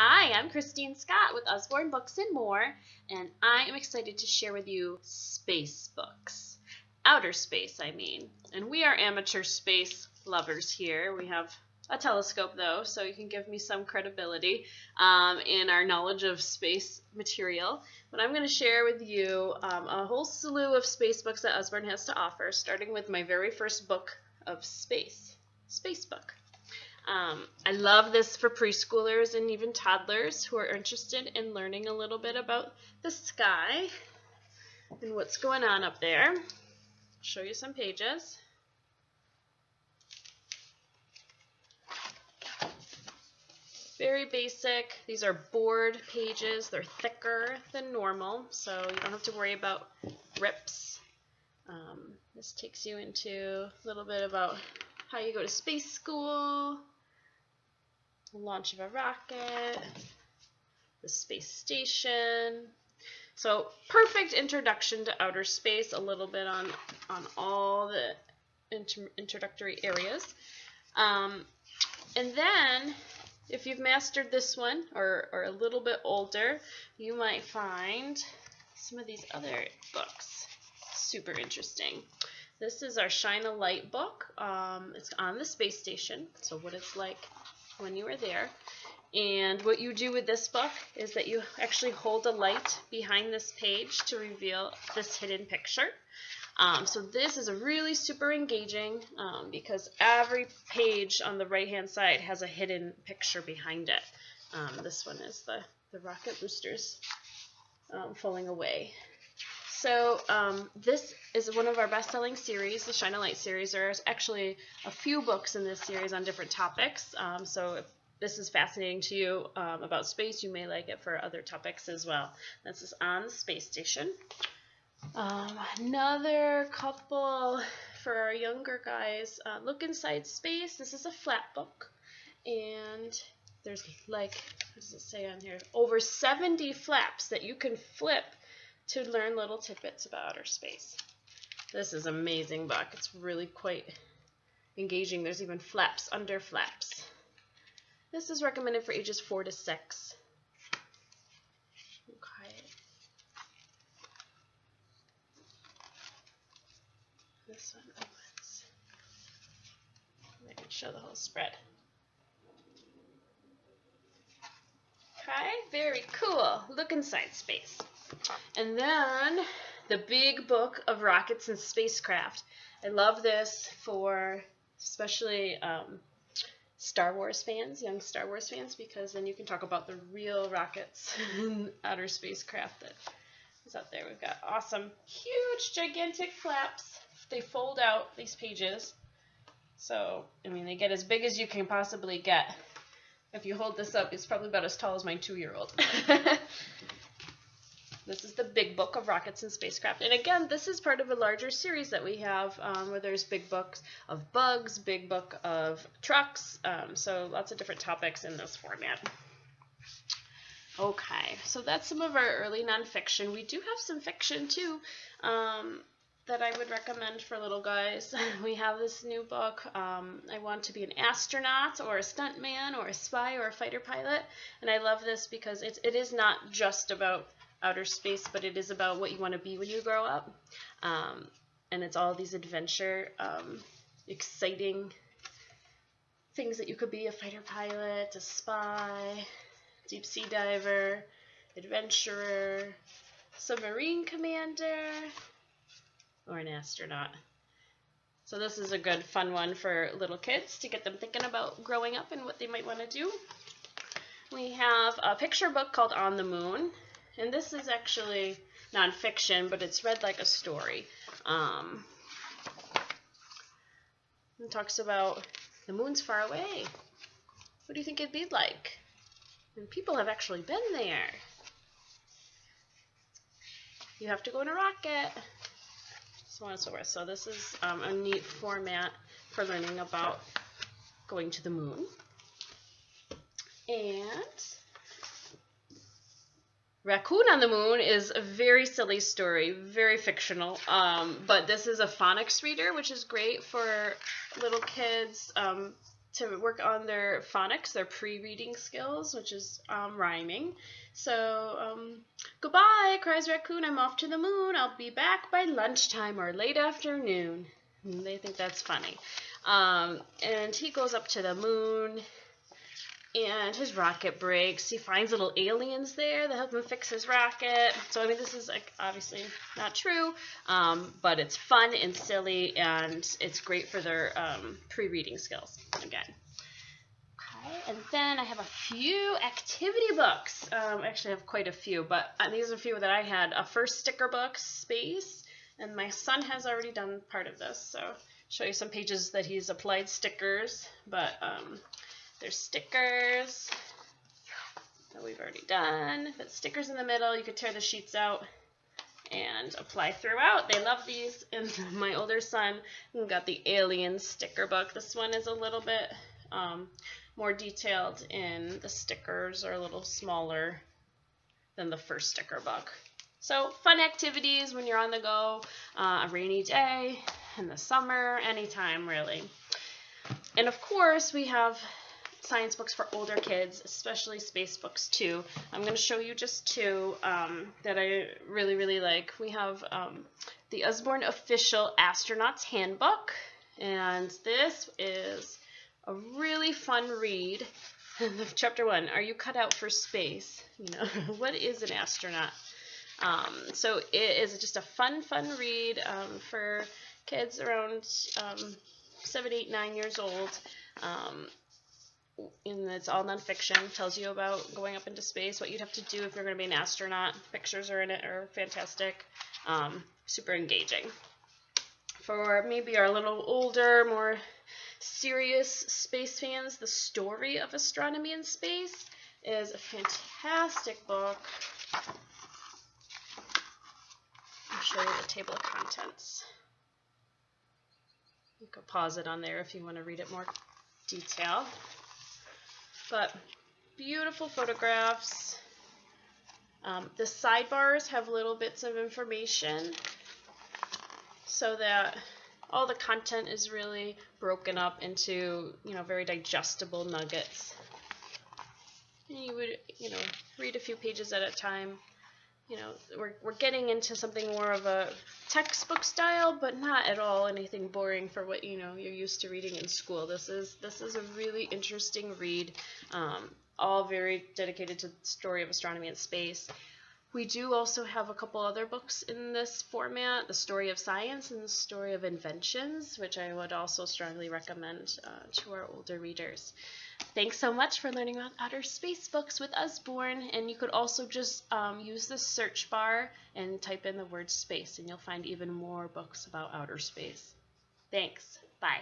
Hi, I'm Christine Scott with Usborne Books More, and I am excited to share with you space books. Outer space, I mean. And we are amateur space lovers here. We have a telescope, though, so you can give me some credibility in our knowledge of space material. But I'm going to share with you a whole slew of space books that Usborne has to offer, starting with my very first book of space book. I love this for preschoolers and even toddlers who are interested in learning a little bit about the sky and what's going on up there. I'll show you some pages. Very basic. These are board pages. They're thicker than normal, so you don't have to worry about rips. This takes you into a little bit about how you go to space school, the launch of a rocket, the space station. So perfect introduction to outer space, a little bit on all the introductory areas. And then if you've mastered this one or a little bit older, you might find some of these other books super interesting. This is our Shine a Light book. It's on the space station, so what it's like when you are there. And what you do with this book is that you actually hold a light behind this page to reveal this hidden picture. So this is a really super engaging because every page on the right hand side has a hidden picture behind it. This one is the rocket boosters falling away. So this is one of our best-selling series, the Shine a Light series. There's actually a few books in this series on different topics. So if this is fascinating to you about space, you may like it for other topics as well. This is on the space station. Another couple for our younger guys, Look Inside Space. This is a flat book. And there's what does it say on here? Over 70 flaps that you can flip to learn little tidbits about outer space. This is an amazing book. It's really quite engaging. There's even flaps under flaps. This is recommended for ages 4 to 6. Okay. This one opens. I can show the whole spread. Okay, very cool. Look Inside Space. And then the big book of rockets and spacecraft. I love this for especially Star Wars fans, young Star Wars fans, because then you can talk about the real rockets and outer spacecraft that is out there. We've got awesome, huge, gigantic flaps. They fold out, these pages. So, I mean, they get as big as you can possibly get. If you hold this up, it's probably about as tall as my 2-year-old. This is the big book of rockets and spacecraft. And again, this is part of a larger series that we have where there's big books of bugs, big book of trucks, so lots of different topics in this format. Okay, so that's some of our early nonfiction. We do have some fiction too that I would recommend for little guys. We have this new book, I Want to Be an Astronaut or a Stuntman or a Spy or a Fighter Pilot. And I love this because it is not just about outer space, but it is about what you want to be when you grow up. And it's all these adventure, exciting things that you could be: a fighter pilot, a spy, deep sea diver, adventurer, submarine commander, or an astronaut. So this is a good fun one for little kids to get them thinking about growing up and what they might want to do. We have a picture book called On the Moon. And this is actually nonfiction, but it's read like a story. It talks about the moon's far away. What do you think it'd be like? And people have actually been there. You have to go in a rocket. So on and so forth. So this is a neat format for learning about going to the moon. And Raccoon on the Moon is a very silly story, very fictional, but this is a phonics reader, which is great for little kids to work on their phonics, their pre-reading skills, which is rhyming. So, goodbye, cries Raccoon, I'm off to the moon. I'll be back by lunchtime or late afternoon. And they think that's funny. And he goes up to the moon, and his rocket breaks. He finds little aliens there that help him fix his rocket. So, I mean, this is like obviously not true, but it's fun and silly, and it's great for their pre-reading skills, again. Okay, and then I have a few activity books. Actually, I have quite a few, but these are a few that I had. A first sticker book, Space, and my son has already done part of this, so I'll show you some pages that he's applied stickers, but there's stickers that we've already done. But stickers in the middle, you could tear the sheets out and apply throughout. They love these. And my older son got the alien sticker book. This one is a little bit more detailed, and the stickers are a little smaller than the first sticker book. So fun activities when you're on the go, a rainy day, in the summer, anytime really. And of course we have science books for older kids, especially space books too. I'm going to show you just two that I really, really like. We have the Usborne Official Astronaut's Handbook, and this is a really fun read. Chapter 1, Are You Cut Out for Space? You know, what is an astronaut? So it is just a fun read for kids around 7, 8, 9 years old. And it's all nonfiction. Tells you about going up into space, what you'd have to do if you're going to be an astronaut. Pictures are in it are fantastic, super engaging. For maybe our little older, more serious space fans, The Story of Astronomy in Space is a fantastic book. I'll show you the table of contents. You can pause it on there if you want to read it more detail. But beautiful photographs. The sidebars have little bits of information so that all the content is really broken up into, very digestible nuggets. And you would, read a few pages at a time. We're getting into something more of a textbook style, but not at all anything boring for what you're used to reading in school. This is a really interesting read, all very dedicated to the story of astronomy and space. We do also have a couple other books in this format, The Story of Science and The Story of Inventions, which I would also strongly recommend to our older readers. Thanks so much for learning about outer space books with Usborne, and you could also just use the search bar and type in the word space, and you'll find even more books about outer space. Thanks. Bye.